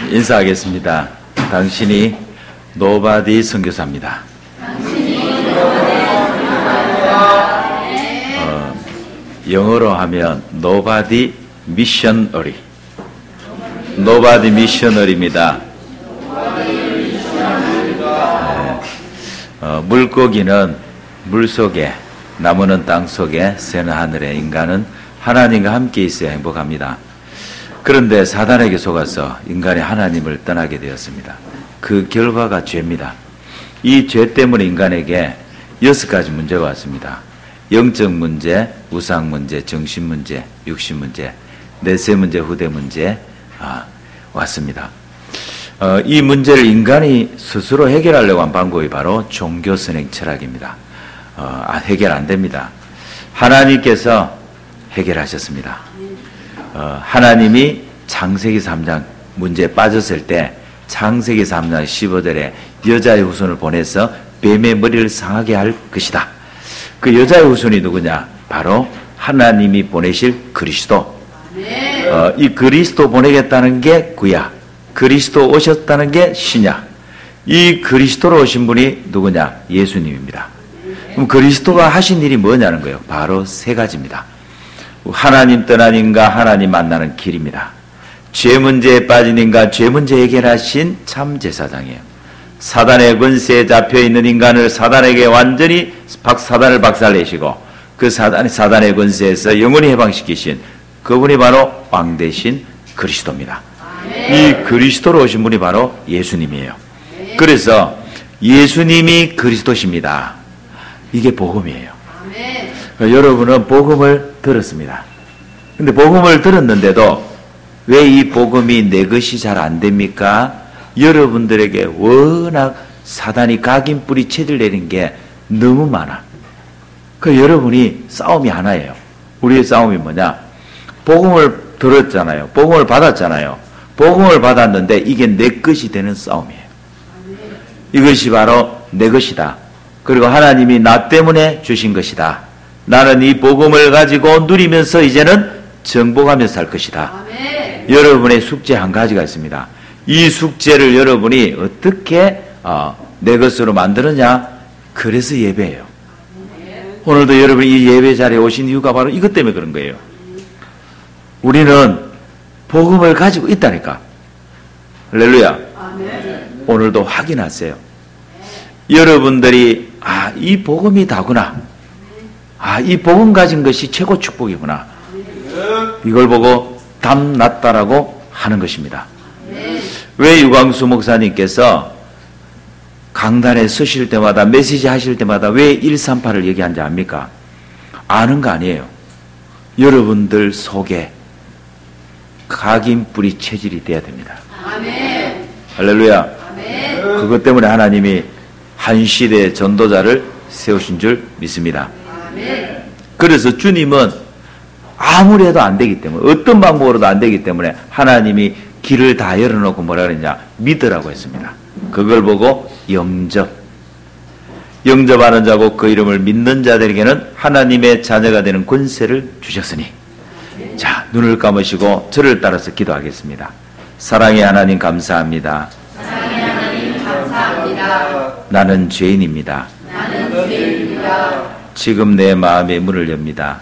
인사하겠습니다. 당신이 노바디 선교사입니다. 영어로 하면 노바디 미셔너리. 노바디 미셔너리입니다. 물고기는 물속에, 나무는 땅속에, 새는 하늘에, 인간은 하나님과 함께 있어야 행복합니다. 그런데 사단에게 속아서 인간이 하나님을 떠나게 되었습니다. 그 결과가 죄입니다. 이 죄 때문에 인간에게 6가지 문제가 왔습니다. 영적 문제, 우상 문제, 정신 문제, 육신 문제, 내세 문제, 후대 문제 왔습니다. 이 문제를 인간이 스스로 해결하려고 한 방법이 바로 종교 선행 철학입니다. 해결 안 됩니다. 하나님께서 해결하셨습니다. 하나님이 창세기 3장 문제에 빠졌을 때 창세기 3장 15절에 여자의 후손을 보내서 뱀의 머리를 상하게 할 것이다. 그 여자의 후손이 누구냐? 바로 하나님이 보내실 그리스도. 이 그리스도 보내겠다는 게 구약. 그리스도 오셨다는 게 신약. 이 그리스도로 오신 분이 누구냐? 예수님입니다. 그럼 그리스도가 하신 일이 뭐냐는 거예요. 바로 3가지입니다. 하나님 떠난 인과 하나님 만나는 길입니다. 죄 문제에 빠진 인간, 죄 문제 해결하신 참 제사장이에요. 사단의 권세에 잡혀있는 인간을 사단에게 완전히 사단을 박살내시고 그 사단의 권세에서 영원히 해방시키신 그분이 바로 왕 대신 그리스도입니다. 이 그리스도로 오신 분이 바로 예수님이에요. 그래서 예수님이 그리스도십니다. 이게 복음이에요. 여러분은 복음을 들었습니다. 근데 복음을 들었는데도 왜 이 복음이 내 것이 잘 안 됩니까? 여러분들에게 워낙 사단이 각인뿌리 채를 내린 게 너무 많아. 그 여러분이 싸움이 하나예요. 우리의 싸움이 뭐냐? 복음을 들었잖아요. 복음을 받았잖아요. 복음을 받았는데 이게 내 것이 되는 싸움이에요. 이것이 바로 내 것이다. 그리고 하나님이 나 때문에 주신 것이다. 나는 이 복음을 가지고 누리면서 이제는 정복하며 살 것이다. 여러분의 숙제 한 가지가 있습니다. 이 숙제를 여러분이 어떻게 내 것으로 만드느냐? 그래서 예배예요. 오늘도 여러분이 이 예배 자리에 오신 이유가 바로 이것 때문에 그런 거예요. 우리는 복음을 가지고 있다니까. 할렐루야. 오늘도 확인하세요. 여러분들이 이 복음이 다구나. 이 복음 가진 것이 최고 축복이구나. 이걸 보고 담났다라고 하는 것입니다. 왜 유광수 목사님께서 강단에 서실 때마다 메시지 하실 때마다 왜 138을 얘기한지 압니까? 아는 거 아니에요. 여러분들 속에 각인뿌리 체질이 돼야 됩니다. 아멘. 할렐루야. 아멘. 그것 때문에 하나님이 한 시대의 전도자를 세우신 줄 믿습니다. 아멘. 그래서 주님은 아무리 해도 안 되기 때문에 어떤 방법으로도 안 되기 때문에 하나님이 길을 다 열어놓고 뭐라 그랬냐? 믿으라고 했습니다. 그걸 보고 영접하는 자고 그 이름을 믿는 자들에게는 하나님의 자녀가 되는 권세를 주셨으니. 자, 눈을 감으시고 저를 따라서 기도하겠습니다. 사랑의 하나님 감사합니다. 사랑의 하나님 감사합니다. 나는 죄인입니다. 지금 내 마음의 문을 엽니다.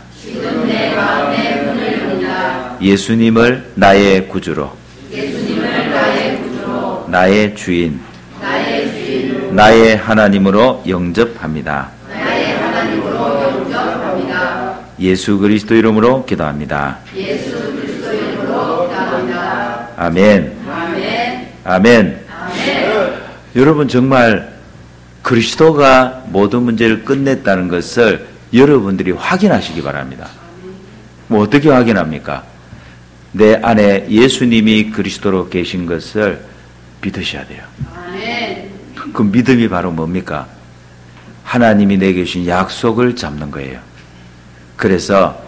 예수님을 나의 구주로, 나의 주인, 나의 하나님으로 영접합니다. 예수 그리스도 이름으로 기도합니다. 아멘. 아멘. 여러분 정말 그리스도가 모든 문제를 끝냈다는 것을 여러분들이 확인하시기 바랍니다. 뭐 어떻게 확인합니까? 내 안에 예수님이 그리스도로 계신 것을 믿으셔야 돼요. 그 믿음이 바로 뭡니까? 하나님이 내게 주신 약속을 잡는 거예요. 그래서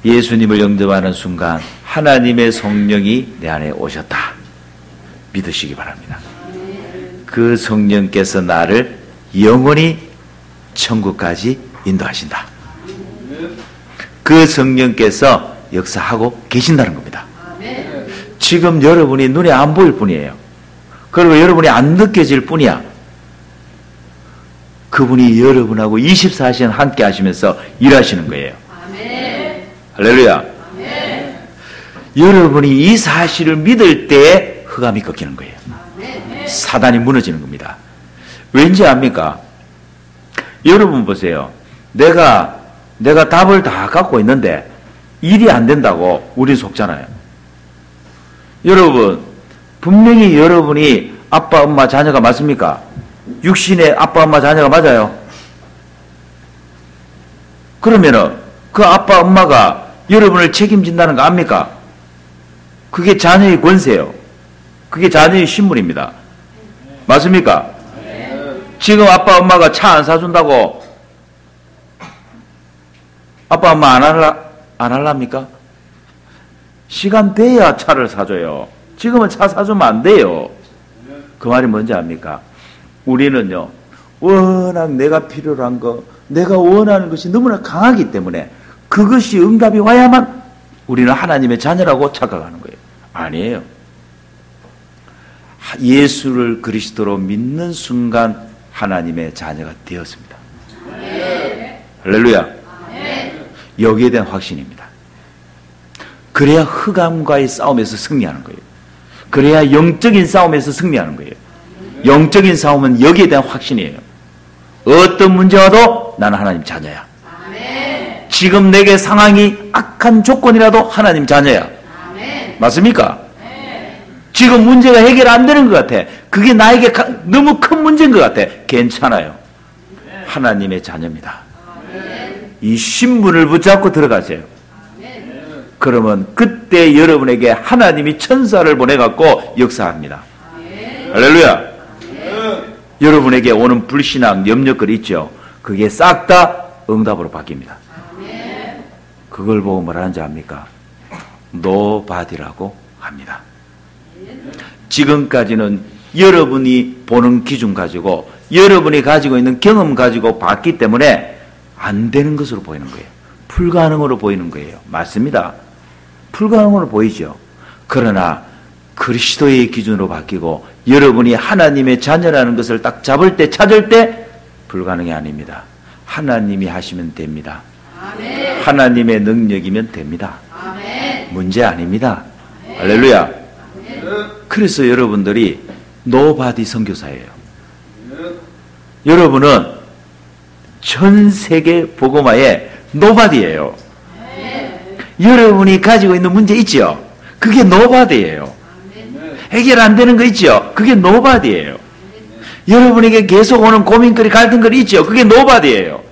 예수님을 영접하는 순간 하나님의 성령이 내 안에 오셨다. 믿으시기 바랍니다. 그 성령께서 나를 영원히 천국까지 인도하신다. 그 성령께서 역사하고 계신다는 겁니다. 지금 여러분이 눈에 안 보일 뿐이에요. 그리고 여러분이 안 느껴질 뿐이야. 그분이 여러분하고 24시간 함께 하시면서 일하시는 거예요. 아멘. 할렐루야. 아멘. 여러분이 이 사실을 믿을 때 흑암이 꺾이는 거예요. 아멘. 사단이 무너지는 겁니다. 왠지 압니까? 여러분 보세요. 내가 답을 다 갖고 있는데 일이 안 된다고 우리 속잖아요. 여러분, 분명히 여러분이 아빠, 엄마, 자녀가 맞습니까? 육신의 아빠, 엄마, 자녀가 맞아요. 그러면은 그 아빠, 엄마가 여러분을 책임진다는 거 압니까? 그게 자녀의 권세예요. 그게 자녀의 신분입니다. 맞습니까? 지금 아빠, 엄마가 차 안 사준다고 아빠, 엄마 안 할랍니까? 시간 돼야 차를 사줘요. 지금은 차 사주면 안 돼요. 그 말이 뭔지 압니까? 우리는요, 워낙 내가 필요로 한 거, 내가 원하는 것이 너무나 강하기 때문에 그것이 응답이 와야만 우리는 하나님의 자녀라고 착각하는 거예요. 아니에요. 예수를 그리스도로 믿는 순간 하나님의 자녀가 되었습니다. 할렐루야. 여기에 대한 확신입니다. 그래야 흑암과의 싸움에서 승리하는 거예요. 그래야 영적인 싸움에서 승리하는 거예요. 영적인 싸움은 여기에 대한 확신이에요. 어떤 문제 와도 나는 하나님 자녀야. 지금 내게 상황이 악한 조건이라도 하나님 자녀야. 맞습니까? 지금 문제가 해결 안 되는 것 같아. 그게 나에게 너무 큰 문제인 것 같아. 괜찮아요. 하나님의 자녀입니다. 이 신분을 붙잡고 들어가세요. 그러면 그때 여러분에게 하나님이 천사를 보내갖고 역사합니다. 할렐루야. 여러분에게 오는 불신앙, 염려거리 있죠. 그게 싹 다 응답으로 바뀝니다. 그걸 보고 뭐라는지 압니까? 노바디라고 합니다. 지금까지는 여러분이 보는 기준 가지고 여러분이 가지고 있는 경험 가지고 봤기 때문에 안 되는 것으로 보이는 거예요. 불가능으로 보이는 거예요. 맞습니다. 불가능으로 보이죠. 그러나 그리스도의 기준으로 바뀌고 여러분이 하나님의 자녀라는 것을 딱 잡을 때 찾을 때 불가능이 아닙니다. 하나님이 하시면 됩니다. 아멘. 하나님의 능력이면 됩니다. 아멘. 문제 아닙니다. 아멘. 할렐루야. 아멘. 그래서 여러분들이 노바디 선교사예요. 여러분은 전 세계 복음화의 노바디예요. 여러분이 가지고 있는 문제 있죠? 그게 노바디예요. 해결 안 되는 거 있죠? 그게 노바디예요. 여러분에게 계속 오는 고민거리, 갈등거리 있죠? 그게 노바디예요.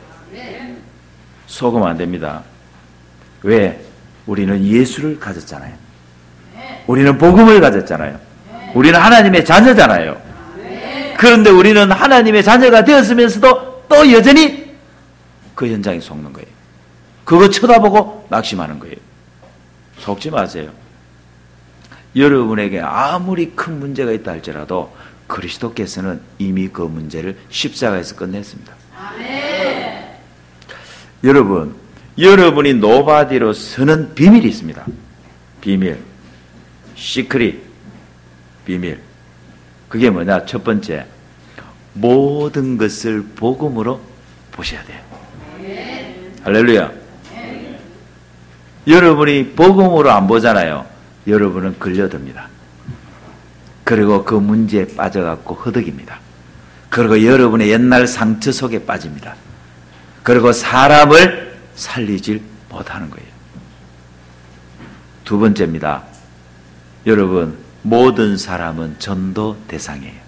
속으면 안 됩니다. 왜? 우리는 예수를 가졌잖아요. 우리는 복음을 가졌잖아요. 우리는 하나님의 자녀잖아요. 그런데 우리는 하나님의 자녀가 되었으면서도 또 여전히 그 현장에 속는 거예요. 그거 쳐다보고 낙심하는 거예요. 속지 마세요. 여러분에게 아무리 큰 문제가 있다 할지라도 그리스도께서는 이미 그 문제를 십자가에서 끝냈습니다. 아멘. 여러분, 여러분이 노바디로 서는 비밀이 있습니다. 비밀. 시크릿. 비밀. 그게 뭐냐? 첫 번째, 모든 것을 복음으로 보셔야 돼요. 할렐루야. 여러분이 복음으로 안 보잖아요. 여러분은 걸려듭니다. 그리고 그 문제에 빠져갖고 허덕입니다. 그리고 여러분의 옛날 상처 속에 빠집니다. 그리고 사람을 살리질 못하는 거예요. 두 번째입니다. 여러분, 모든 사람은 전도 대상이에요.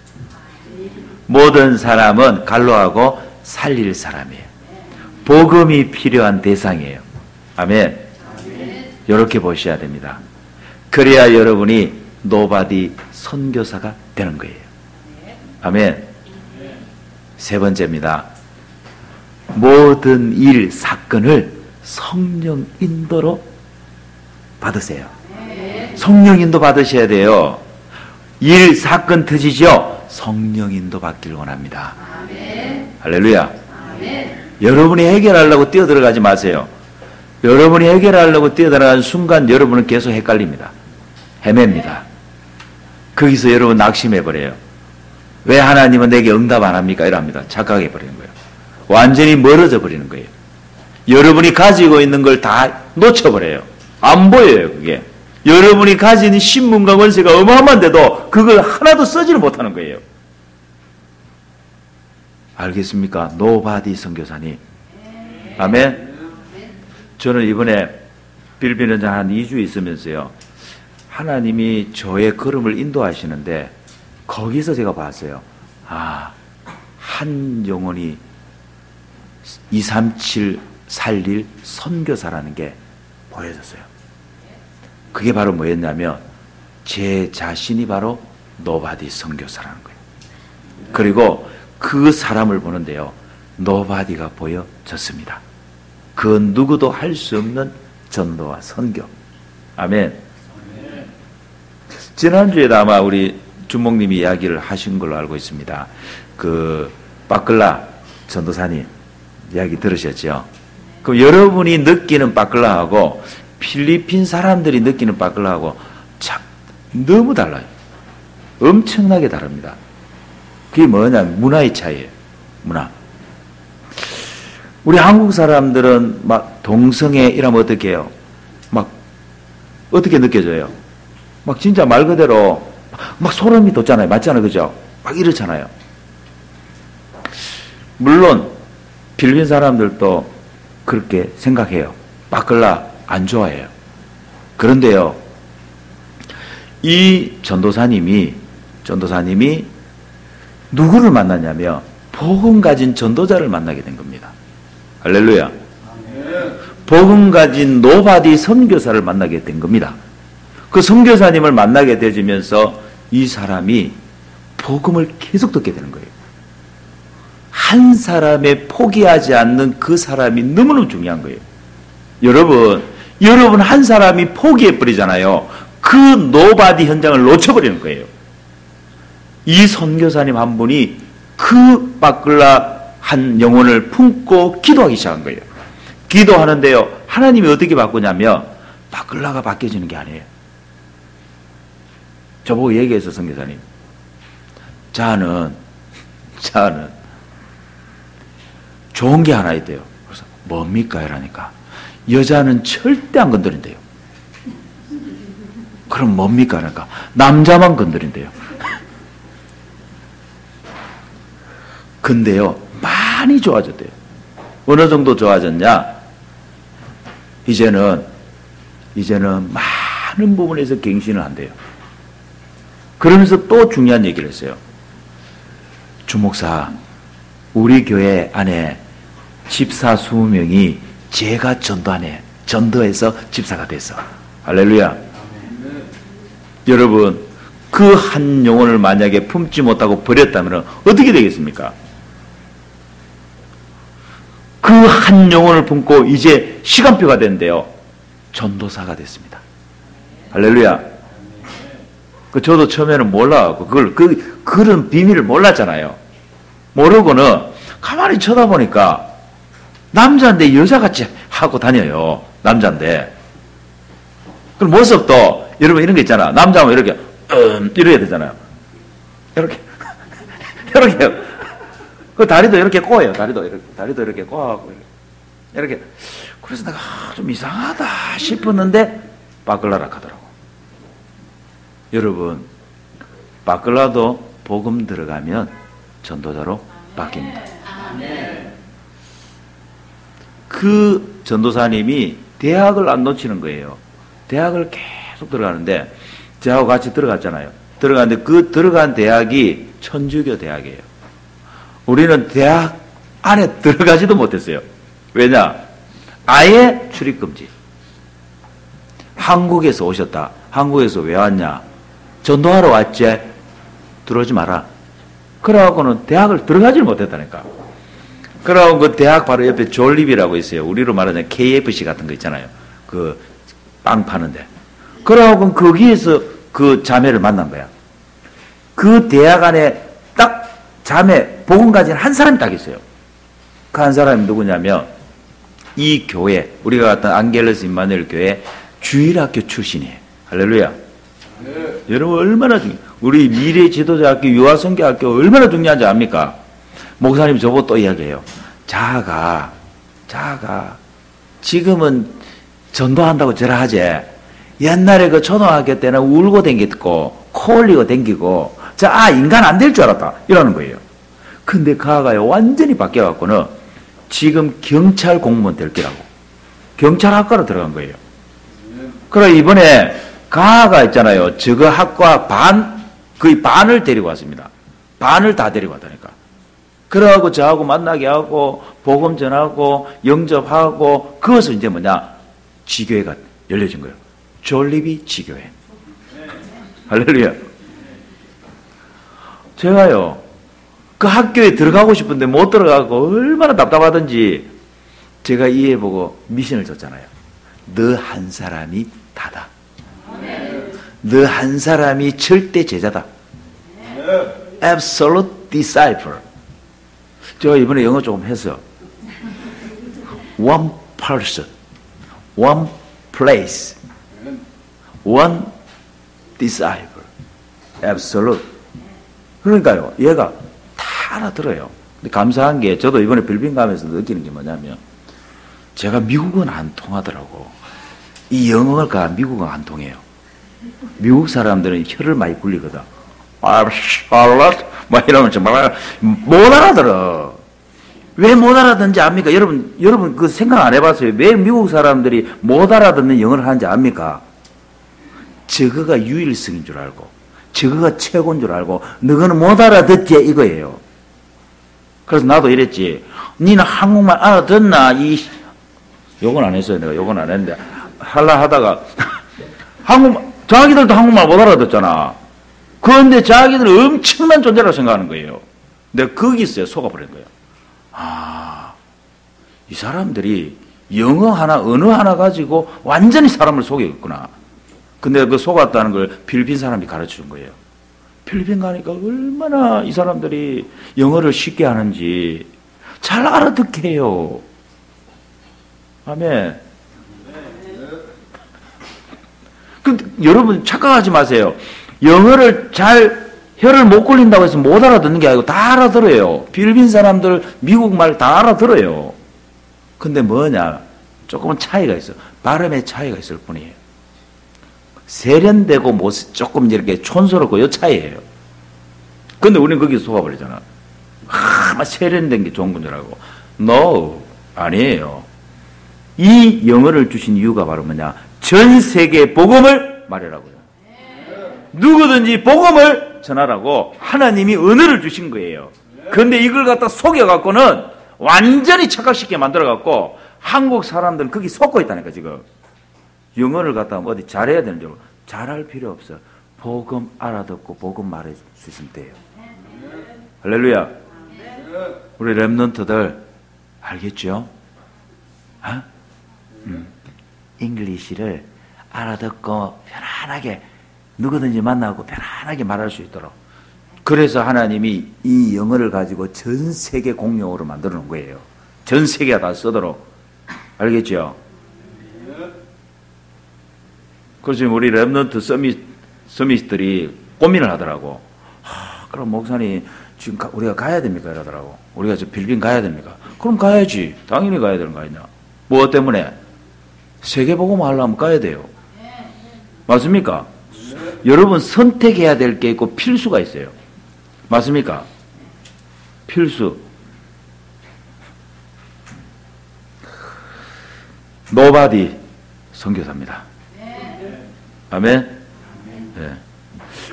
모든 사람은 갈로하고 살릴 사람이에요. 복음이 필요한 대상이에요. 아멘. 이렇게 보셔야 됩니다. 그래야 여러분이 노바디 선교사가 되는 거예요. 아멘. 세 번째입니다. 모든 일, 사건을 성령 인도로 받으세요. 성령 인도 받으셔야 돼요. 일, 사건 터지죠? 성령 인도 받기를 원합니다. 할렐루야. 여러분이 해결하려고 뛰어들어가지 마세요. 여러분이 해결하려고 뛰어들어가는 순간 여러분은 계속 헷갈립니다. 헤맵니다. 거기서 여러분 낙심해버려요. 왜 하나님은 내게 응답 안 합니까? 이럽니다. 착각해버리는 거예요. 완전히 멀어져 버리는 거예요. 여러분이 가지고 있는 걸 다 놓쳐버려요. 안 보여요, 그게. 여러분이 가진 신문과 권세가 어마어마한데도 그걸 하나도 쓰지를 못하는 거예요. 알겠습니까? 노바디 선교사님. 아멘. 저는 이번에 필리핀 현장 한 2주 있으면서요, 하나님이 저의 걸음을 인도하시는데 거기서 제가 봤어요. 아, 한 영혼이 237 살릴 선교사라는 게 보여졌어요. 그게 바로 뭐였냐면 제 자신이 바로 노바디 선교사라는 거예요. 그리고 그 사람을 보는데요, 노바디가 보여졌습니다. 그 누구도 할 수 없는 전도와 선교. 아멘. 지난주에도 아마 우리 주목님이 이야기를 하신 걸로 알고 있습니다. 그 바클라 전도사님 이야기 들으셨죠? 그럼 여러분이 느끼는 바클라하고 필리핀 사람들이 느끼는 바클라하고 참 너무 달라요. 엄청나게 다릅니다. 그게 뭐냐면 문화의 차이예요. 문화. 우리 한국 사람들은 막 동성애 이러면 어떻게 해요? 막 어떻게 느껴져요? 막 진짜 말 그대로 막 소름이 돋잖아요. 맞잖아요. 그죠? 막 이렇잖아요. 물론 필리핀 사람들도 그렇게 생각해요. 바클라 안 좋아해요. 그런데요, 이 전도사님이 누구를 만났냐면 복음 가진 전도자를 만나게 된 겁니다. 할렐루야. 복음 가진 노바디 선교사를 만나게 된 겁니다. 그 선교사님을 만나게 되면서 이 사람이 복음을 계속 듣게 되는 거예요. 한 사람의 포기하지 않는 그 사람이 너무너무 중요한 거예요. 여러분 한 사람이 포기해버리잖아요. 그 노바디 현장을 놓쳐버리는 거예요. 이 선교사님 한 분이 그 바클라 한 영혼을 품고 기도하기 시작한 거예요. 기도하는데요, 하나님이 어떻게 바꾸냐면 바클라가 바뀌어지는 게 아니에요. 저보고 얘기해서 선교사님, 자는 좋은 게 하나 있대요. 그래서 뭡니까? 이러니까 여자는 절대 안 건드린대요. 그럼 뭡니까? 그러니까 남자만 건드린대요. 근데요, 많이 좋아졌대요. 어느 정도 좋아졌냐? 이제는 많은 부분에서 갱신을 한대요. 그러면서 또 중요한 얘기를 했어요. 주목사, 우리 교회 안에 집사 20명이 제가 전도해서 집사가 됐어. 할렐루야. 여러분, 그 한 영혼을 만약에 품지 못하고 버렸다면 어떻게 되겠습니까? 그 한 영혼을 품고 이제 시간표가 된대요. 전도사가 됐습니다. 할렐루야. 저도 처음에는 몰라갖고 그런 비밀을 몰랐잖아요. 모르고는 가만히 쳐다보니까 남자인데 여자같이 하고 다녀요. 남자인데. 그럼 모습도 여러분 이런 거 있잖아. 남자하면 이렇게 이래야 되잖아요. 이렇게 그 다리도 이렇게 꼬아요. 다리도 이렇게 꼬아갖고 이렇게. 그래서 내가 좀 이상하다 싶었는데 바클라라 하더라고. 여러분, 바클라도 복음 들어가면 전도자로 바뀝니다. 그 전도사님이 대학을 안 놓치는 거예요. 대학을 계속 들어가는데 저하고 같이 들어갔잖아요. 들어갔는데 그 들어간 대학이 천주교 대학이에요. 우리는 대학 안에 들어가지도 못했어요. 왜냐? 아예 출입금지. 한국에서 오셨다. 한국에서 왜 왔냐? 전도하러 왔지? 들어오지 마라. 그래갖고는 대학을 들어가지를 못했다니까. 그러고 그 대학 바로 옆에 졸립이라고 있어요. 우리로 말하자면 KFC 같은 거 있잖아요. 그 빵 파는데. 그러고 거기에서 그 자매를 만난 거야. 그 대학 안에 딱 자매, 복음 가진 한 사람이 딱 있어요. 그 한 사람이 누구냐면 이 교회, 우리가 갔던 안겔러스 임마누엘 교회 주일학교 출신이에요. 할렐루야. 여러분 얼마나 우리 미래 지도자학교 유아성교학교 얼마나 중요한지 압니까? 목사님 저보고 또 이야기해요. 자아가 지금은 전도한다고 저라 하지. 옛날에 그 초등학교 때는 울고 댕겼고 코 올리고 댕기고 인간 안 될 줄 알았다 이러는 거예요. 근데 가가요 완전히 바뀌어갖고는 지금 경찰 공무원 될 거라고 경찰학과로 들어간 거예요. 그래 이번에 가가 있잖아요. 저거 학과 거의 반을 데리고 왔습니다. 반을 다 데리고 왔다니까. 그래갖고 저하고 만나게 하고 복음 전하고 영접하고 그것을 이제 지교회가 열려진 거예요. 졸리비 지교회. 할렐루야. 제가요 그 학교에 들어가고 싶은데 못 들어가고 얼마나 답답하던지 제가 이해보고 미션을 줬잖아요. 너 한 사람이 다다. 너 한 사람이 절대 제자다. Absolute disciple. 제가 이번에 영어 조금 해서 One person, one place, one disciple. Absolute. 그러니까요, 얘가 다 알아들어요. 근데 감사한 게 저도 이번에 필리핀 가면서 느끼는 게 뭐냐면 제가 미국은 안 통하더라고. 이 영어가 미국은 안 통해요. 미국 사람들은 혀를 많이 굴리거든. 막 이러면 정말 못 알아들어. 왜 못 알아듣는지 압니까? 여러분 그 생각 안 해봤어요? 왜 미국 사람들이 못 알아듣는 영어를 하는지 압니까? 저거가 유일성인 줄 알고, 저거가 최고인 줄 알고, 너는 못 알아듣지 이거예요. 그래서 나도 이랬지. 니는 한국말 알아듣나? 욕은 안 했어요. 내가 욕은 안 했는데 할라 하다가 자기들도 한국말 못 알아듣잖아. 그런데 자기들은 엄청난 존재라고 생각하는 거예요. 내가 거기서 속아버린 거예요. 이 사람들이 영어 하나, 언어 하나 가지고 완전히 사람을 속였구나. 근데 그 속았다는 걸 필리핀 사람이 가르쳐 준 거예요. 필리핀 가니까 얼마나 이 사람들이 영어를 쉽게 하는지 잘 알아듣게 해요. 아멘. 근데 여러분 착각하지 마세요. 영어를 혀를 못 굴린다고 해서 못 알아듣는 게 아니고 다 알아들어요. 필리핀 사람들 미국 말 다 알아들어요. 근데 뭐냐? 조금은 차이가 있어. 발음의 차이가 있을 뿐이에요. 세련되고 조금 이렇게 촌스럽고 요 차이예요. 근데 우리는 거기서 속아버리잖아. 막 세련된 게 좋은 건 줄 알고. No, 아니에요. 이 영어를 주신 이유가 바로 뭐냐? 전 세계 복음을 말하라고요. 누구든지 복음을 전하라고 하나님이 언어를 주신 거예요. 그런데 이걸 갖다 속여갖고는 완전히 착각시키게 만들어갖고 한국 사람들은 거기 속고 있다니까 지금. 영어를 갖다 어디 잘해야 되는 줄 알고. 잘할 필요 없어. 복음 알아듣고 복음 말할 수 있으면 돼요. 할렐루야. 우리 랩런트들 알겠죠? 잉글리시를 알아듣고 편안하게 누구든지 만나고 편안하게 말할 수 있도록. 그래서 하나님이 이 영어를 가지고 전 세계 공용어로 만들어 놓은 거예요. 전 세계가 다 쓰도록. 알겠죠? 그래서 우리 랩런트 서밋들이 고민을 하더라고. 그럼 목사님 지금 우리가 가야 됩니까? 이러더라고. 우리가 저 필리핀 가야 됩니까? 그럼 가야지. 당연히 가야 되는 거 아니냐. 뭐 때문에? 세계복음 하려면 가야 돼요. 맞습니까? 여러분 선택해야 될 게 있고 필수가 있어요. 맞습니까? 필수. 노바디 선교사입니다. 아멘. 네.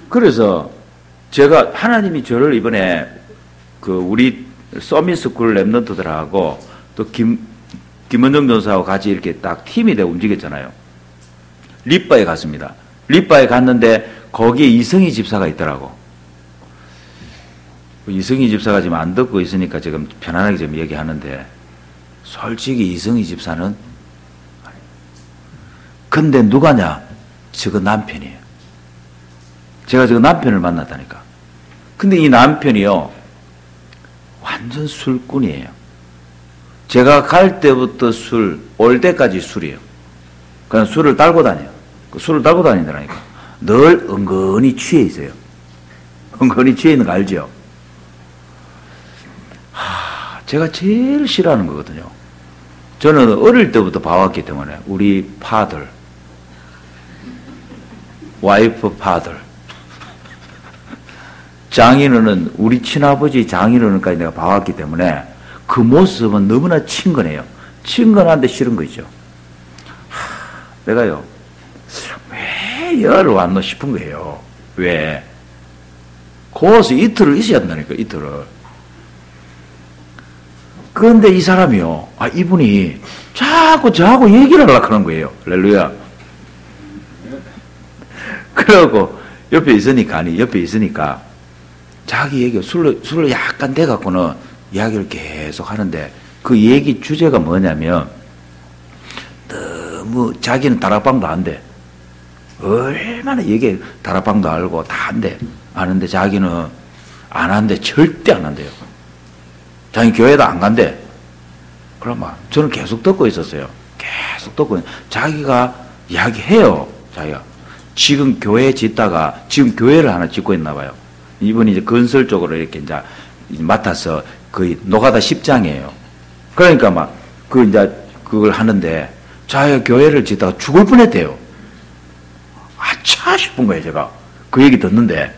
그래서 제가 하나님이 저를 이번에 그 우리 서밋스쿨 랩런트들하고 또 김원정 전사하고 같이 이렇게 딱 팀이 되어 움직였잖아요. 리바에 갔습니다. 리바에 갔는데 거기에 이성희 집사가 있더라고. 이성희 집사가 지금 안 듣고 있으니까 지금 편안하게 좀 얘기하는데 솔직히 이성희 집사는 근데 누가냐? 저거 남편이에요. 제가 저거 남편을 만났다니까. 근데 이 남편이요 완전 술꾼이에요. 제가 갈 때부터 술, 올 때까지 술이에요. 그냥 술을 딸고 다녀요. 술을 딸고 다니더라니까. 늘 은근히 취해 있어요. 은근히 취해 있는 거 알죠? 제가 제일 싫어하는 거거든요. 저는 어릴 때부터 봐왔기 때문에 우리 파들, 와이프 파들, 장인어른, 우리 친아버지 장인어른까지 내가 봐왔기 때문에 그 모습은 너무나 친근해요. 친근한데 싫은 거 있죠. 내가요, 왜 열을 왔노 싶은 거예요. 왜? 거기서 이틀을 있어야 된다니까, 이틀을. 그런데 이 사람이요, 이분이 자꾸 저하고 얘기를 하려고 하는 거예요. 할렐루야. 그러고 옆에 있으니까 자기 얘기, 술로 약간 돼갖고는 이야기를 계속 하는데 그 얘기 주제가 뭐냐면 너무 자기는 다락방도 안 돼. 얼마나 얘기 다락방도 알고 다 한대. 아는데 자기는 안 한대. 절대 안 한대요. 자기 교회도 안 간대. 그럼 저는 계속 듣고 있었어요. 계속 듣고 자기가 이야기해요. 자기가 지금 교회 짓다가 지금 교회를 하나 짓고 있나 봐요. 이분이 이제 건설 쪽으로 이렇게 이제 맡아서 거의 노가다 10장이에요. 그러니까 이제 그걸 하는데 자기가 교회를 짓다가 죽을 뻔했대요. 아차 싶은 거예요, 제가. 그 얘기 듣는데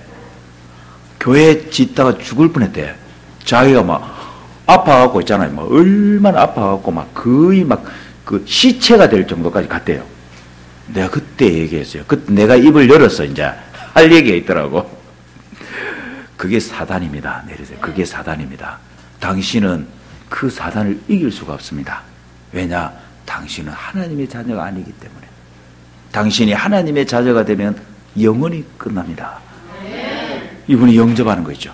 교회 짓다가 죽을 뻔했대. 자기가 아파갖고 있잖아요. 얼마나 아파갖고 거의 그 시체가 될 정도까지 갔대요. 내가 그때 얘기했어요. 그때 내가 입을 열었어, 이제. 할 얘기가 있더라고. 그게 사단입니다. 내리세요. 그게 사단입니다. 당신은 그 사단을 이길 수가 없습니다. 왜냐? 당신은 하나님의 자녀가 아니기 때문에. 당신이 하나님의 자녀가 되면 영원히 끝납니다. 이분이 영접하는 거 있죠.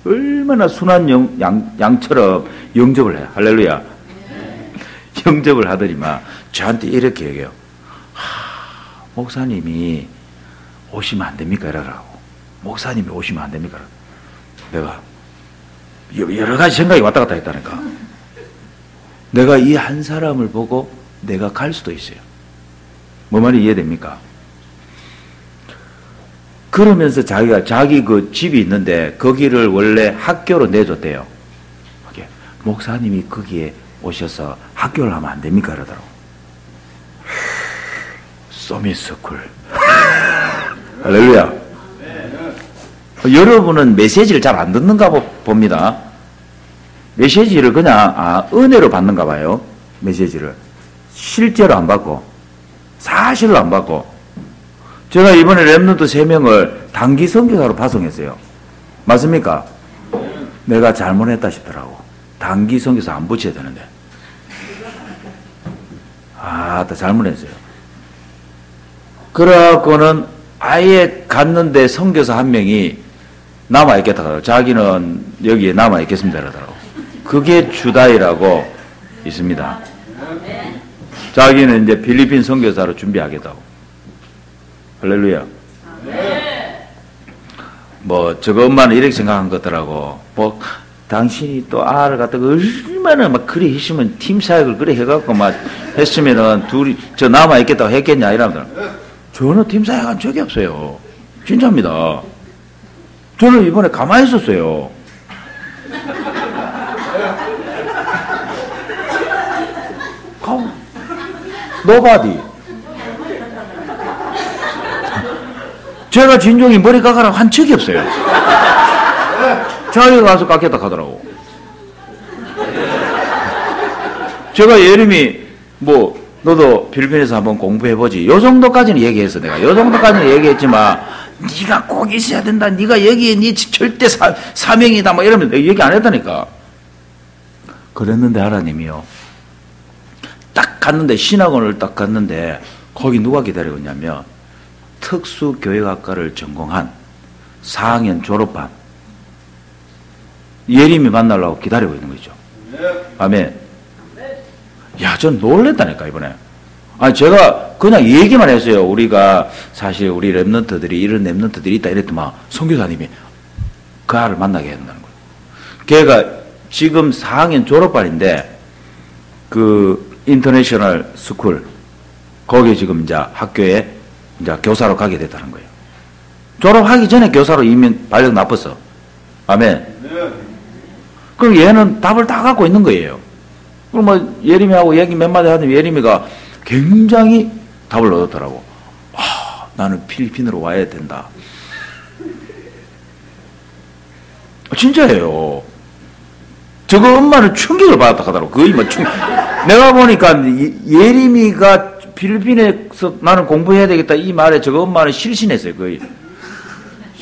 얼마나 순한 양처럼 영접을 해요. 할렐루야. 영접을 하더니만 저한테 이렇게 얘기해요. 목사님이 오시면 안 됩니까? 이러더라고. 목사님이 오시면 안 됩니까? 내가 여러 가지 생각이 왔다 갔다 했다니까. 내가 이 한 사람을 보고 내가 갈 수도 있어요. 뭐 말이 이해됩니까? 그러면서 자기 그 집이 있는데 거기를 원래 학교로 내줬대요. 목사님이 거기에 오셔서 학교를 하면 안 됩니까? 그러더라고. 소미스쿨. 할렐루야. 여러분은 메시지를 잘 안 듣는가 봅니다. 메시지를 그냥 은혜로 받는가 봐요. 메시지를 실제로 안 받고 사실로 안 받고. 제가 이번에 랩런트 3명을 단기 선교사로 파송했어요. 맞습니까? 내가 잘못했다 싶더라고. 단기 선교사 안 붙여야 되는데. 잘못했어요. 그래갖고는 아예 갔는데 선교사 한 명이 남아있겠다 그러더라고. 자기는 여기에 남아있겠습니다 그러더라고. 그게 주다이라고 있습니다. 자기는 이제 필리핀 선교사로 준비하겠다고. 할렐루야. 저거 엄마는 이렇게 생각한 거더라고. 당신이 또 아를 갖다가 얼마나 그리 했으면 팀 사역을 그래 해갖고 했으면은 둘이 저 남아있겠다고 했겠냐 이러더라고. 저는 팀 사역한 적이 없어요. 진짜입니다. 저는 이번에 가만히 있었어요. 노바디. 제가 진종이 머리 깎아라고 한 적이 없어요. 자기가 가서 깎겠다 하더라고. 제가 예림이 너도 필리핀에서 한번 공부해보지. 요 정도까지는 얘기했어. 내가 요 정도까지는 얘기했지만 네가 꼭 있어야 된다. 네가 여기에 네 절대 사명이다. 이러면 얘기 안 했다니까. 그랬는데 하나님이요. 딱 갔는데 신학원을 딱 갔는데 거기 누가 기다리고 있냐면 특수교육학과를 전공한 4학년 졸업반 예림이 만나려고 기다리고 있는 거죠. 아멘. 야, 전 놀랬다니까 이번에. 제가 그냥 얘기만 했어요. 우리가 사실 우리 랩런트들이 이런 랩런트들이 있다 이랬더만 선교사님이 그 아를 만나게 한다는 거예요. 걔가 지금 4학년 졸업반인데 그 인터내셔널 스쿨 거기 지금 이제 학교에 이제 교사로 가게 됐다는 거예요. 졸업하기 전에 교사로 이미 발령 나빴어. 아멘. 그럼 얘는 답을 다 갖고 있는 거예요. 그럼 뭐 예림이하고 얘기 몇 마디 하더니 예림이가 굉장히 답을 얻었더라고. 아, 나는 필리핀으로 와야 된다. 진짜예요. 저거 엄마는 충격을 받았다 하더라고. 거의 뭐 내가 보니까 예림이가 필리핀에서 나는 공부해야 되겠다 이 말에 저거 엄마는 실신했어요.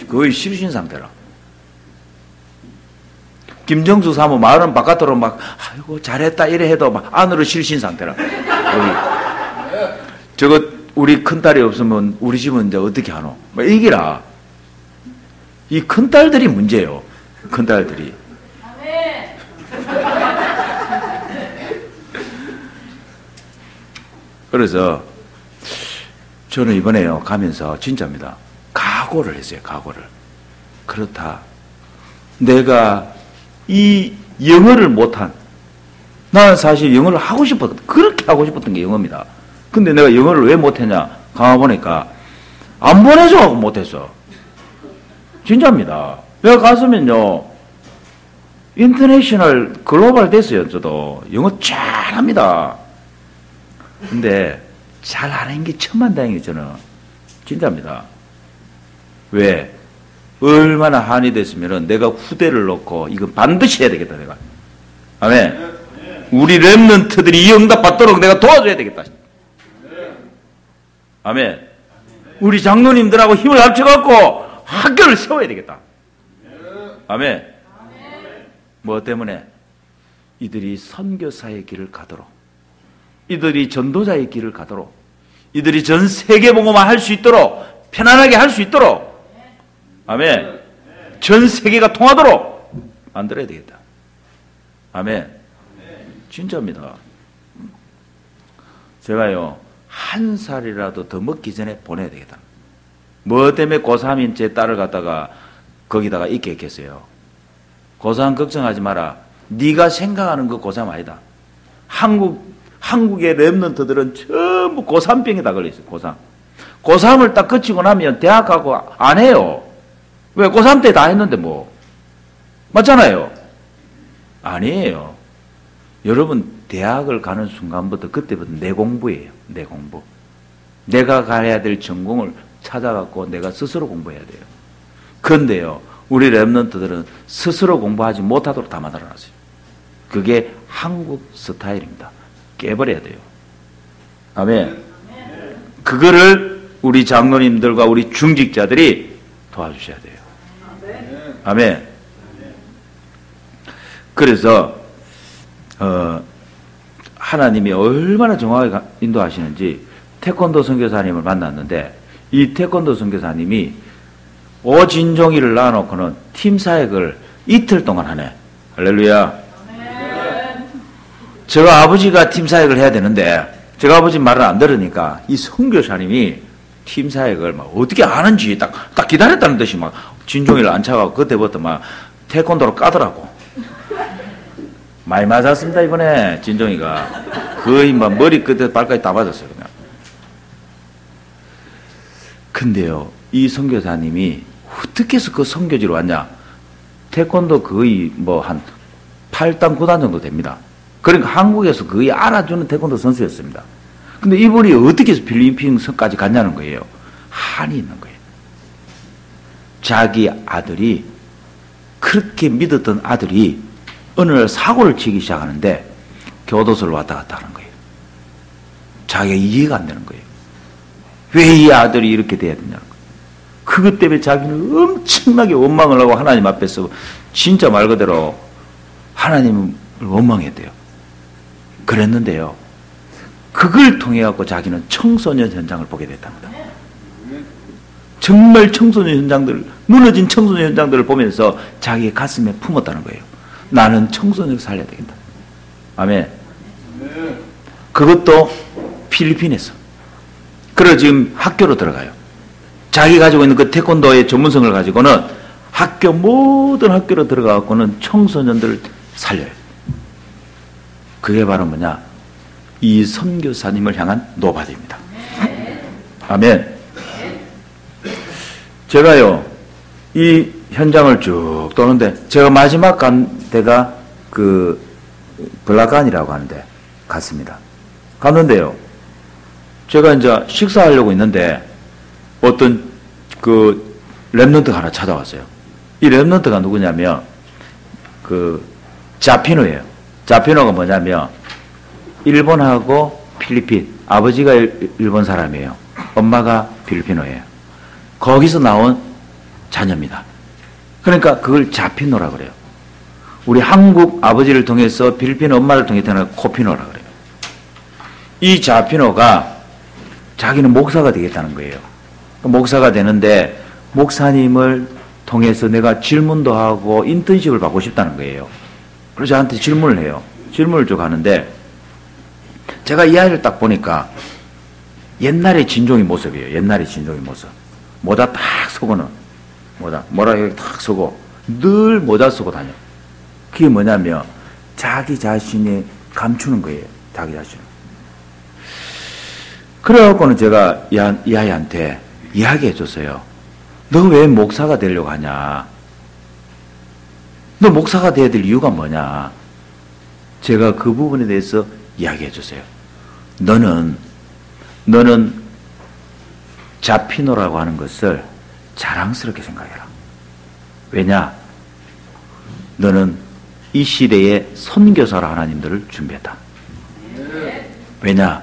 거의 실신 상태라. 김정수 사모 말은 바깥으로 막 아이고 잘했다 이래 해도 막 안으로 실신 상태라. 저거 우리 큰딸이 없으면 우리 집은 이제 어떻게 하노? 뭐 이기라. 이 큰딸들이 문제예요. 큰딸들이. 그래서 저는 이번에요 가면서 진짜입니다. 각오를 했어요. 각오를. 그렇다. 내가 이 영어를 못한, 나는 사실 영어를 하고 싶었거든. 그렇게 하고 싶었던 게 영어입니다. 근데 내가 영어를 왜 못했냐 가보니까 안 보내줘서 못했어. 진짜입니다. 내가 갔으면요 인터내셔널 글로벌 됐어요. 저도 영어 잘합니다. 근데 잘 안 한 게 천만다행이에요. 저는 진짜입니다. 왜? 얼마나 한이 됐으면은 내가 후대를 놓고 이거 반드시 해야 되겠다 내가. 아멘. 우리 렘넌트들이 이 응답 받도록 내가 도와줘야 되겠다. 아멘. 우리 장로님들하고 힘을 합쳐갖고 학교를 세워야 되겠다. 아멘. 뭐 때문에? 이들이 선교사의 길을 가도록, 이들이 전도자의 길을 가도록, 이들이 전 세계 복음화 할 수 있도록, 편안하게 할 수 있도록, 아멘. 전 세계가 통하도록 만들어야 되겠다. 아멘. 진짜입니다. 제가요, 한 살이라도 더 먹기 전에 보내야 되겠다. 뭐 때문에 고3인 제 딸을 갖다가 거기다가 있게 했겠어요. 고3 걱정하지 마라. 네가 생각하는 거 고3 아니다. 한국의 랩런트들은 전부 고3병에 다 걸려있어요. 고3. 고3을 딱 거치고 나면 대학 가고 안 해요. 왜? 고3 때 다 했는데 뭐. 맞잖아요. 아니에요. 여러분 대학을 가는 순간부터 그때부터 내 공부예요. 내 공부. 내가 가야 될 전공을 찾아갖고 내가 스스로 공부해야 돼요. 그런데요. 우리 랩런트들은 스스로 공부하지 못하도록 다 만들어놨어요. 그게 한국 스타일입니다. 깨버려야 돼요. 아멘. 그거를 우리 장로님들과 우리 중직자들이 도와주셔야 돼요. 아멘. 그래서 하나님이 얼마나 정확하게 인도하시는지 태권도 선교사님을 만났는데 이 태권도 선교사님이 오진종이를 낳아놓고는 팀 사역을 이틀 동안 하네. 할렐루야. 저 아버지가 팀 사역을 해야 되는데 저 아버지 말을 안 들으니까 이 선교사님이 팀 사역을 막 어떻게 하는지 딱 기다렸다는 듯이 막 진종이를 앉혀가고 그때부터 막 태권도로 까더라고. 많이 맞았습니다 이번에 진종이가. 거의 막 머리 끝에 발까지 다 맞았어요 그냥. 근데요 이 선교사님이 어떻게 해서 그 선교지로 왔냐. 태권도 거의 뭐 한 8단 9단 정도 됩니다. 그러니까 한국에서 거의 알아주는 태권도 선수였습니다. 근데 이분이 어떻게 해서 필리핀까지 갔냐는 거예요. 한이 있는 거예요. 자기 아들이, 그렇게 믿었던 아들이 어느 날 사고를 치기 시작하는데 교도소를 왔다 갔다 하는 거예요. 자기가 이해가 안 되는 거예요. 왜 이 아들이 이렇게 돼야 되냐는 거예요. 그것 때문에 자기는 엄청나게 원망을 하고 하나님 앞에서 진짜 말 그대로 하나님을 원망했대요. 그랬는데요. 그걸 통해 갖고 자기는 청소년 현장을 보게 됐답니다. 정말 청소년 현장들, 무너진 청소년 현장들을 보면서 자기의 가슴에 품었다는 거예요. 나는 청소년을 살려야 되겠다. 아멘. 그것도 필리핀에서. 그래서 지금 학교로 들어가요. 자기 가지고 있는 그 태권도의 전문성을 가지고는 모든 학교로 들어가갖고는 청소년들을 살려요. 그게 바로 뭐냐? 이 선교사님을 향한 노바디입니다. 아멘. 제가요, 이 현장을 쭉 도는데, 제가 마지막 간 데가 그, 블라간이라고 하는데, 갔습니다. 갔는데요, 제가 이제 식사하려고 있는데, 어떤 그, 랩런트가 하나 찾아왔어요. 이 랩런트가 누구냐면, 그, 자피노예요. 자피노가 뭐냐면, 일본하고 필리핀, 아버지가 일본 사람이에요. 엄마가 필리핀어예요. 거기서 나온 자녀입니다. 그러니까 그걸 자피노라 그래요. 우리 한국 아버지를 통해서 필리핀 엄마를 통해 태어난 코피노라 그래요. 이 자피노가 자기는 목사가 되겠다는 거예요. 목사가 되는데 목사님을 통해서 내가 질문도 하고 인턴십을 받고 싶다는 거예요. 그래서 저한테 질문을 해요. 질문을 쭉 하는데 제가 이 아이를 딱 보니까 옛날의 진종의 모습이에요. 옛날의 진종의 모습. 모자 딱 쓰고는 모자 여기 딱 쓰고 늘 모자 쓰고 다녀. 그게 뭐냐면 자기 자신이 감추는 거예요. 자기 자신을. 그래갖고는 제가 이 아이한테 이야기해 줬어요. 너 왜 목사가 되려고 하냐? 너 목사가 돼야 될 이유가 뭐냐? 제가 그 부분에 대해서 이야기해 줬어요. 너는 자피노라고 하는 것을 자랑스럽게 생각해라. 왜냐? 너는 이 시대의 선교사로 하나님들을 준비했다. 왜냐?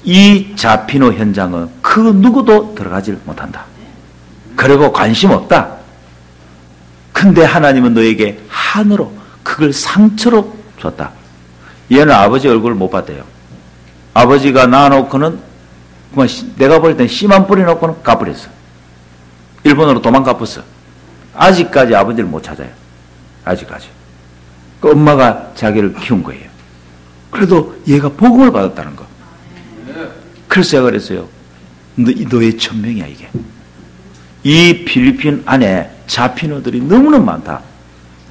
이 자피노 현장은 그 누구도 들어가질 못한다. 그리고 관심 없다. 근데 하나님은 너에게 한으로 그걸 상처로 줬다. 얘는 아버지 얼굴을 못 봤대요. 아버지가 낳아놓고는 내가 볼 땐 씨만 뿌려놓고는 가버렸어. 일본으로 도망가버렸어. 아직까지 아버지를 못 찾아요. 아직까지. 그 엄마가 자기를 키운 거예요. 그래도 얘가 복음을 받았다는 거. 그래서 제가 그랬어요. 너의 천명이야 이게. 이 필리핀 안에 자피노들이 너무나 많다.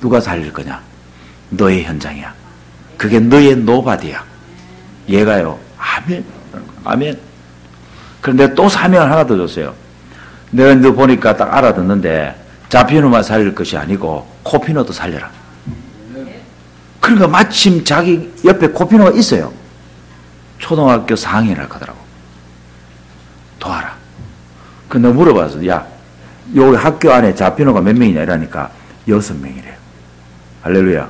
누가 살릴 거냐? 너의 현장이야. 그게 너의 노바디야. 얘가요. 아멘. 아멘. 그런데 또 사명을 하나 더 줬어요. 내가 너 보니까 딱 알아듣는데 자피노만 살릴 것이 아니고 코피노도 살려라. 그러니까 마침 자기 옆에 코피노가 있어요. 초등학교 4학년이라 하더라고. 도와라. 그 내가 물어봐서 야 여기 학교 안에 자피노가 몇 명이냐 이러니까 6명이래요. 할렐루야.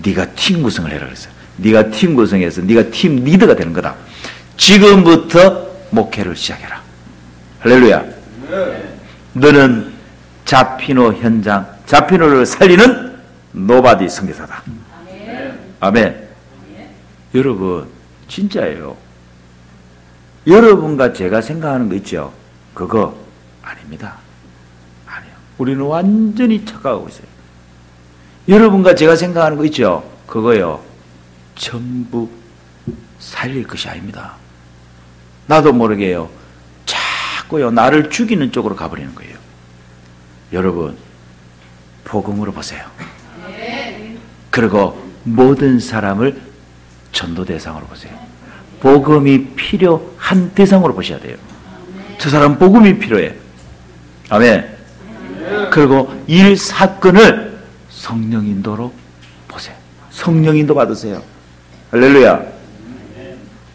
네가 팀 구성을 해라 그랬어요. 네가 팀 구성해서 네가 팀 리더가 되는 거다. 지금부터 목회를 시작해라. 할렐루야. 너는 자피노 현장, 자피노를 살리는 노바디 선교사다. 아멘. 여러분 진짜예요. 여러분과 제가 생각하는 거 있죠? 그거 아닙니다. 아니요. 우리는 완전히 착각하고 있어요. 여러분과 제가 생각하는 거 있죠? 그거요. 전부 살릴 것이 아닙니다. 나도 모르게요. 자꾸요. 나를 죽이는 쪽으로 가버리는 거예요. 여러분 복음으로 보세요. 그리고 모든 사람을 전도 대상으로 보세요. 복음이 필요한 대상으로 보셔야 돼요. 저 사람 복음이 필요해. 아멘. 그리고 일 사건을 성령 인도로 보세요. 성령 인도 받으세요. 할렐루야.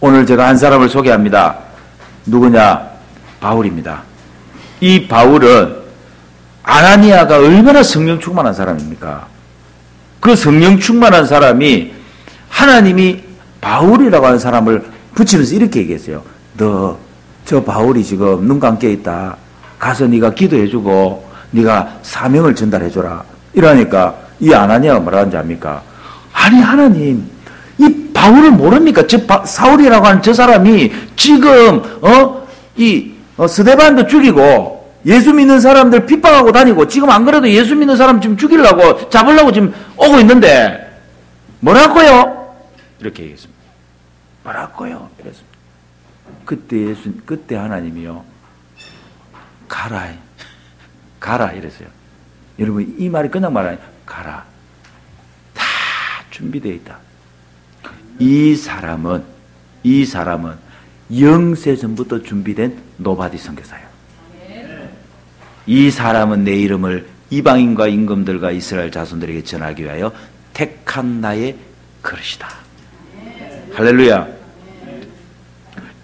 오늘 제가 한 사람을 소개합니다. 누구냐? 바울입니다. 이 바울은 아나니아가 얼마나 성령 충만한 사람입니까? 그 성령 충만한 사람이 하나님이 바울이라고 하는 사람을 붙이면서 이렇게 얘기했어요. 너 저 바울이 지금 눈 감겨 있다. 가서 네가 기도해주고 네가 사명을 전달해줘라. 이러니까 이 아나니아가 뭐라는지 압니까? 아니 하나님 이 바울을 모릅니까? 저 사울이라고 하는 저 사람이 지금 스데반도 죽이고 예수 믿는 사람들 핍박하고 다니고 지금 안 그래도 예수 믿는 사람 지금 죽이려고 잡으려고 지금 오고 있는데 뭐라고요? 이렇게 얘기했습니다. 뭐라고요? 이랬습니다. 그때 하나님이요. 가라 이랬어요. 여러분 이 말이 그냥 말 아니에요. 가라. 다 준비되어 있다. 이 사람은 영세 전부터 준비된 노바디 선교사예요. 이 사람은 내 이름을 이방인과 임금들과 이스라엘 자손들에게 전하기 위하여 택한 나의 그릇이다. 할렐루야.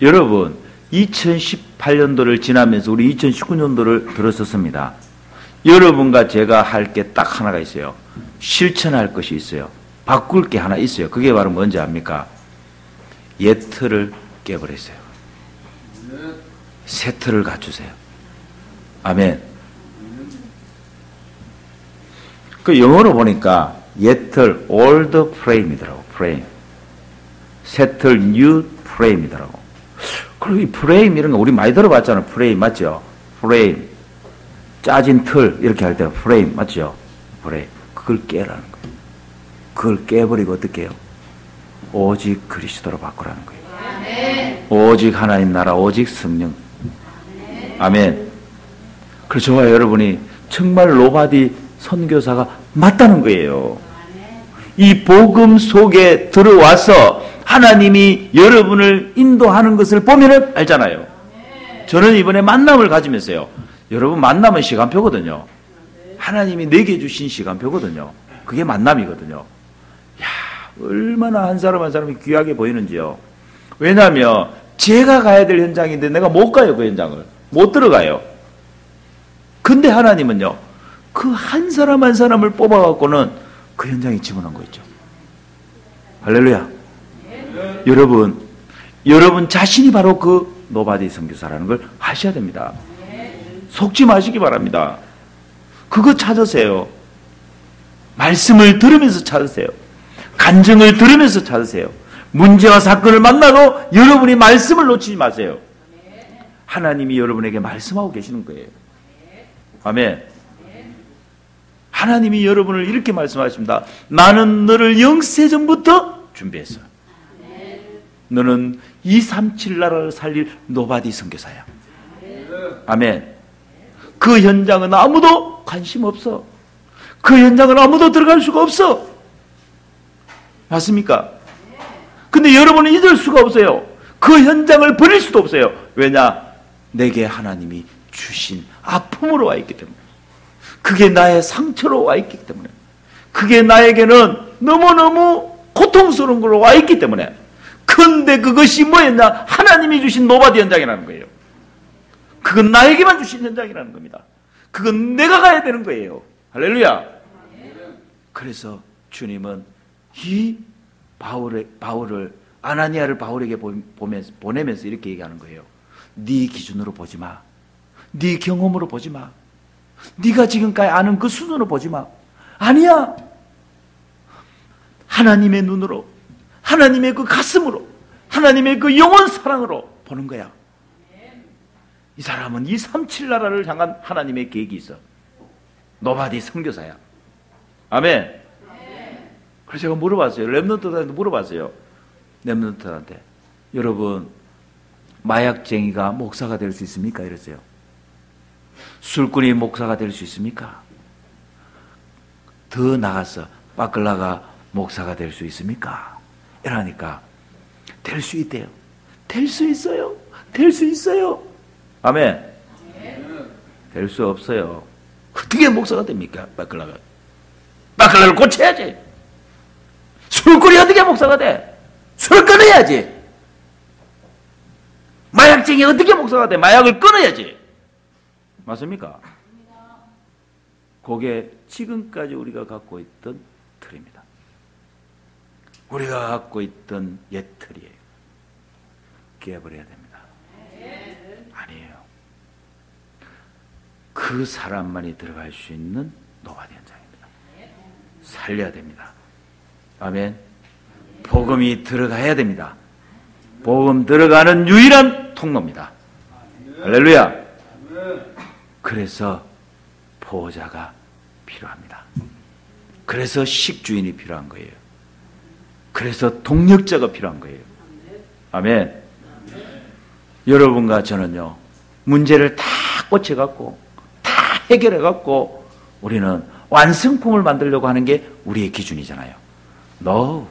여러분, 2018년도를 지나면서 우리 2019년도를 들었었습니다. 여러분과 제가 할 게 딱 하나가 있어요. 실천할 것이 있어요. 바꿀 게 하나 있어요. 그게 바로 뭔지 압니까? 옛 틀을 깨버렸어요. 새 틀을 갖추세요. 아멘. 그 영어로 보니까 옛 틀 old frame이더라고. frame. 새 틀 new frame이더라고. 그리고 이 프레임 이런 거 우리 많이 들어봤잖아요. 프레임 맞죠? 프레임. 짜진 틀 이렇게 할 때 프레임 맞죠? 프레임. 그걸 깨라는 거예요. 그걸 깨버리고 어떻게 해요? 오직 그리스도로 바꾸라는 거예요. 아멘. 오직 하나님 나라, 오직 성령. 아멘. 그래서 저와 여러분이 정말 노바디 선교사가 맞다는 거예요. 이 복음 속에 들어와서 하나님이 여러분을 인도하는 것을 보면 알잖아요. 저는 이번에 만남을 가지면서요. 여러분 만남은 시간표거든요. 하나님이 내게 주신 시간표거든요. 그게 만남이거든요. 야, 얼마나 한 사람 한 사람이 귀하게 보이는지요. 왜냐하면 제가 가야 될 현장인데 내가 못 가요. 그 현장을. 못 들어가요. 근데 하나님은요. 그 한 사람 한 사람을 뽑아갖고는 그 현장에 집어넣은 거 있죠. 할렐루야. 여러분 자신이 바로 그 노바디 선교사라는 걸 하셔야 됩니다. 속지 마시기 바랍니다. 그거 찾으세요. 말씀을 들으면서 찾으세요. 간증을 들으면서 찾으세요. 문제와 사건을 만나도 여러분이 말씀을 놓치지 마세요. 하나님이 여러분에게 말씀하고 계시는 거예요. 아멘. 하나님이 여러분을 이렇게 말씀하십니다. 나는 너를 영세전부터 준비했어. 너는 237 나라를 살릴 노바디 선교사야. 아멘. 그 현장은 아무도 관심 없어. 그 현장은 아무도 들어갈 수가 없어. 맞습니까? 근데 여러분은 잊을 수가 없어요. 그 현장을 버릴 수도 없어요. 왜냐? 내게 하나님이 주신 아픔으로 와 있기 때문에. 그게 나의 상처로 와 있기 때문에. 그게 나에게는 너무너무 고통스러운 걸로 와 있기 때문에. 근데 그것이 뭐였냐? 하나님이 주신 노바디 현장이라는 거예요. 그건 나에게만 주신 현장이라는 겁니다. 그건 내가 가야 되는 거예요. 할렐루야. 그래서 주님은 이 바울을 아나니아를 바울에게 보내면서 이렇게 얘기하는 거예요. 네 기준으로 보지 마. 네 경험으로 보지 마. 네가 지금까지 아는 그 수준으로 보지 마. 아니야. 하나님의 눈으로, 하나님의 그 가슴으로, 하나님의 그 영원 사랑으로 보는 거야. 이 사람은 237 나라를 향한 하나님의 계획이 있어. 노바디 선교사야. 아멘. 그래서 제가 물어봤어요. 렘넌트들한테 물어봤어요. 렘넌트들한테. 여러분, 마약쟁이가 목사가 될 수 있습니까? 이랬어요. 술꾼이 목사가 될 수 있습니까? 더 나가서 바클라가 목사가 될 수 있습니까? 이러니까 될 수 있대요. 될 수 있어요. 될 수 있어요. 아멘. 될 수 없어요. 어떻게 목사가 됩니까? 바클라가. 바클라를 고쳐야지. 술꾼이 어떻게 목사가 돼? 술을 끊어야지. 마약쟁이 어떻게 목사가 돼? 마약을 끊어야지. 맞습니까? 그게 지금까지 우리가 갖고 있던 틀입니다. 우리가 갖고 있던 옛 틀이에요. 깨버려야 됩니다. 아니에요. 그 사람만이 들어갈 수 있는 노바디 현장입니다. 살려야 됩니다. 아멘. 복음이 들어가야 됩니다. 복음 들어가는 유일한 통로입니다. 할렐루야. 그래서 보호자가 필요합니다. 그래서 식주인이 필요한 거예요. 그래서 동력자가 필요한 거예요. 아멘. 여러분과 저는요, 문제를 다 꽂혀갖고 다 해결해갖고 우리는 완성품을 만들려고 하는 게 우리의 기준이잖아요. No.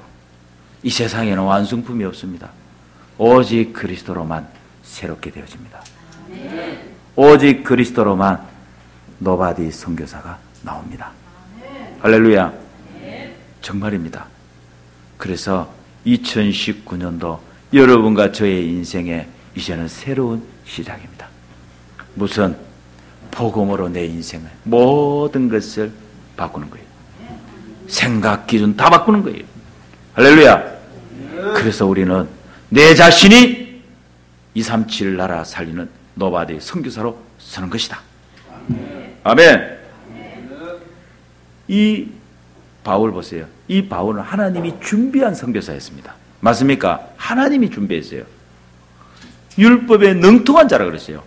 이 세상에는 완성품이 없습니다. 오직 그리스도로만 새롭게 되어집니다. 오직 그리스도로만 노바디 선교사가 나옵니다. 할렐루야. 정말입니다. 그래서 2019년도 여러분과 저의 인생에 이제는 새로운 시작입니다. 무슨 복음으로 내 인생을 모든 것을 바꾸는 거예요. 생각 기준 다 바꾸는 거예요. 할렐루야. 그래서 우리는 내 자신이 237 나라 살리는 노바디 선교사로 서는 것이다. 아멘. 이 바울 보세요. 이 바울은 하나님이 준비한 선교사였습니다. 맞습니까? 하나님이 준비했어요. 율법에 능통한 자라 그랬어요.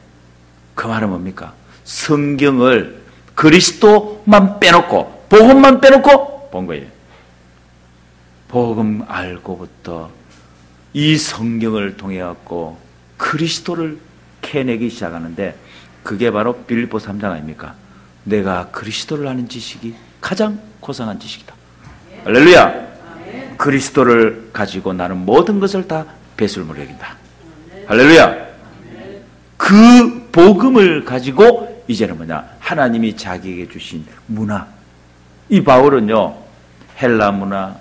그 말은 뭡니까? 성경을 그리스도만 빼놓고 복음만 빼놓고 본 거예요. 복음 알고부터 이 성경을 통해 갖고 그리스도를 캐내기 시작하는데 그게 바로 빌립보 3장 아닙니까? 내가 그리스도를 아는 지식이 가장 고상한 지식이다. 할렐루야. 그리스도를 가지고 나는 모든 것을 다 배설물로 여긴다. 할렐루야. 그 복음을 가지고 이제는 뭐냐? 하나님이 자기에게 주신 문화. 이 바울은요, 헬라 문화,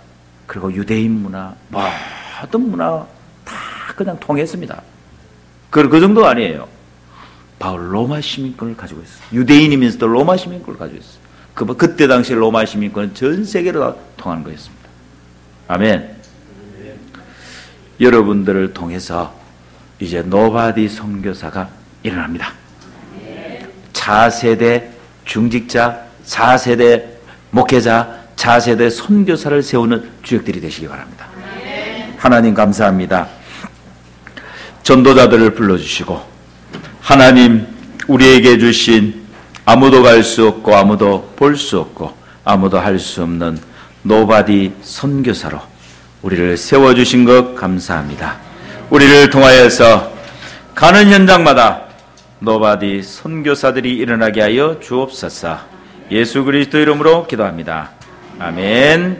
그리고 유대인 문화, 모든 문화 다 그냥 통했습니다. 그 정도 아니에요. 바울 로마 시민권을 가지고 있어요. 유대인이면서도 로마 시민권을 가지고 있어요. 그때 당시 로마 시민권은 전 세계로 다 통하는 거였습니다. 아멘. 여러분들을 통해서 이제 노바디 선교사가 일어납니다. 차세대 중직자, 4세대 목회자, 차세대 선교사를 세우는 주역들이 되시기 바랍니다. 하나님 감사합니다. 전도자들을 불러주시고 하나님 우리에게 주신 아무도 갈 수 없고 아무도 볼 수 없고 아무도 할 수 없는 노바디 선교사로 우리를 세워주신 것 감사합니다. 우리를 통하여서 가는 현장마다 노바디 선교사들이 일어나게 하여 주옵소서. 예수 그리스도 이름으로 기도합니다. 아멘.